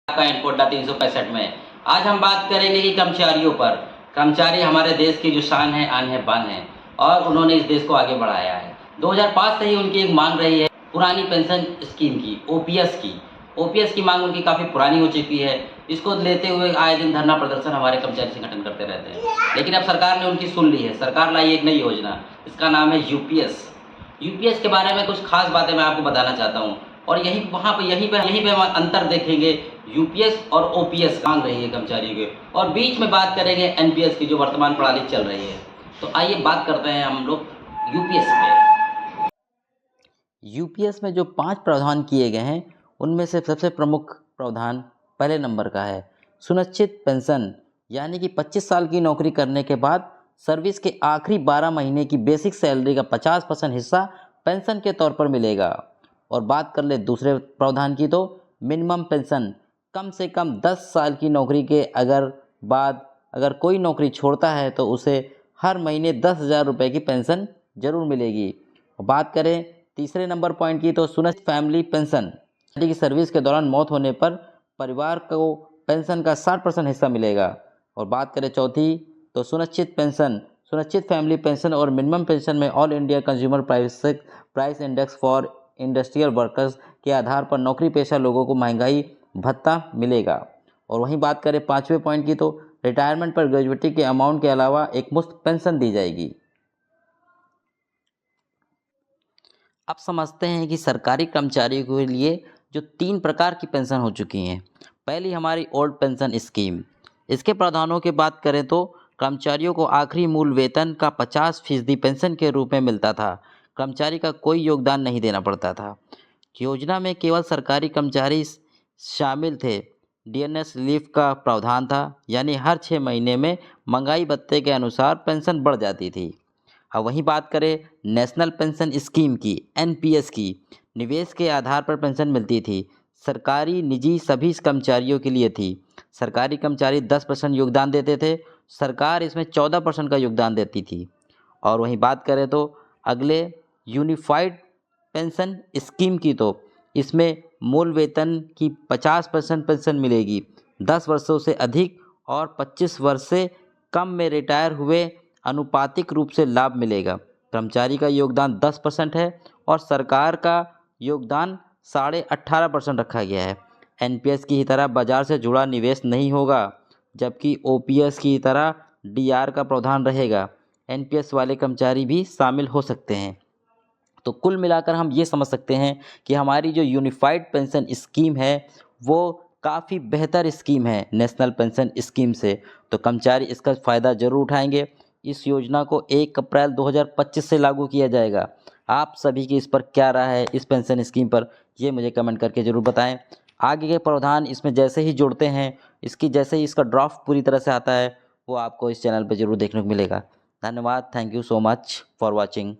का इनपुट 365 में। आज हम बात करेंगे कि कर्मचारियों पर। कर्मचारी हमारे देश की जो शान है, आन है, बान है और उन्होंने इस देश को आगे बढ़ाया है। 2005 से ही उनकी एक मांग रही है पुरानी पेंशन स्कीम की, ओपीएस की। ओपीएस की मांग उनकी काफ़ी पुरानी हो चुकी है। इसको लेते हुए आए दिन धरना प्रदर्शन हमारे कर्मचारी संगठन करते रहते हैं। लेकिन अब सरकार ने उनकी सुन ली है। सरकार लाई एक नई योजना, इसका नाम है यूपीएस। यूपीएस के बारे में कुछ खास बातें मैं आपको बताना चाहता हूँ और यहीं पे हम अंतर देखेंगे। यूपीएस और ओपीएस मांग रही है कर्मचारियों के, और बीच में बात करेंगे एनपीएस की, जो वर्तमान प्रणाली चल रही है। तो आइए बात करते हैं हम लोग यूपीएस पे। यूपीएस में जो 5 प्रावधान किए गए हैं, उनमें से सबसे प्रमुख प्रावधान पहले नंबर का है सुनिश्चित पेंशन, यानी कि 25 साल की नौकरी करने के बाद सर्विस के आखिरी 12 महीने की बेसिक सैलरी का 50% हिस्सा पेंशन के तौर पर मिलेगा। और बात कर ले दूसरे प्रावधान की, तो मिनिमम पेंशन, कम से कम 10 साल की नौकरी के अगर कोई नौकरी छोड़ता है तो उसे हर महीने 10,000 रुपये की पेंशन जरूर मिलेगी। और बात करें तीसरे नंबर पॉइंट की, तो सुनिश्चित फैमिली पेंशन, यानी कि सर्विस के दौरान मौत होने पर परिवार को पेंशन का 60% हिस्सा मिलेगा। और बात करें चौथी, तो सुनिश्चित फैमिली पेंशन और मिनिमम पेंशन में all India consumer price index for industrial workers के आधार पर नौकरी पेशा लोगों को महंगाई भत्ता मिलेगा। और वहीं बात करें पाँचवें पॉइंट की, तो रिटायरमेंट पर ग्रेजुएटी के अमाउंट के अलावा एक मुफ्त पेंशन दी जाएगी। अब समझते हैं कि सरकारी कर्मचारियों के लिए जो 3 प्रकार की पेंशन हो चुकी हैं। पहली हमारी ओल्ड पेंशन स्कीम। इसके प्रावधानों की बात करें तो कर्मचारियों को आखिरी मूल वेतन का 50% पेंशन के रूप में मिलता था। कर्मचारी का कोई योगदान नहीं देना पड़ता था। योजना में केवल सरकारी कर्मचारी शामिल थे। डीएनएस रिलीफ का प्रावधान था, यानी हर 6 महीने में महंगाई भत्ते के अनुसार पेंशन बढ़ जाती थी। अब वहीं बात करें नेशनल पेंशन स्कीम की, एनपीएस की, निवेश के आधार पर पेंशन मिलती थी। सरकारी निजी सभी कर्मचारियों के लिए थी। सरकारी कर्मचारी 10% योगदान देते थे, सरकार इसमें 14% का योगदान देती थी। और वहीं बात करें तो अगले यूनिफाइड पेंशन स्कीम की, तो इसमें मूल वेतन की 50% पेंशन मिलेगी। 10 वर्षों से अधिक और 25 वर्ष से कम में रिटायर हुए अनुपातिक रूप से लाभ मिलेगा। कर्मचारी का योगदान 10% है और सरकार का योगदान 18.5% रखा गया है। एनपीएस की ही तरह बाजार से जुड़ा निवेश नहीं होगा, जबकि ओपीएस की तरह डीआर का प्रावधान रहेगा। एनपीएस वाले कर्मचारी भी शामिल हो सकते हैं। तो कुल मिलाकर हम ये समझ सकते हैं कि हमारी जो यूनिफाइड पेंशन स्कीम है वो काफ़ी बेहतर स्कीम है नेशनल पेंशन स्कीम से। तो कर्मचारी इसका फ़ायदा ज़रूर उठाएंगे। इस योजना को 1 अप्रैल 2025 से लागू किया जाएगा। आप सभी की इस पर क्या राय है, इस पेंशन स्कीम पर, ये मुझे कमेंट करके ज़रूर बताएं। आगे के प्रावधान इसमें जैसे ही जुड़ते हैं, जैसे ही इसका ड्राफ्ट पूरी तरह से आता है, वो आपको इस चैनल पर ज़रूर देखने को मिलेगा। धन्यवाद। Thank you so much for watching.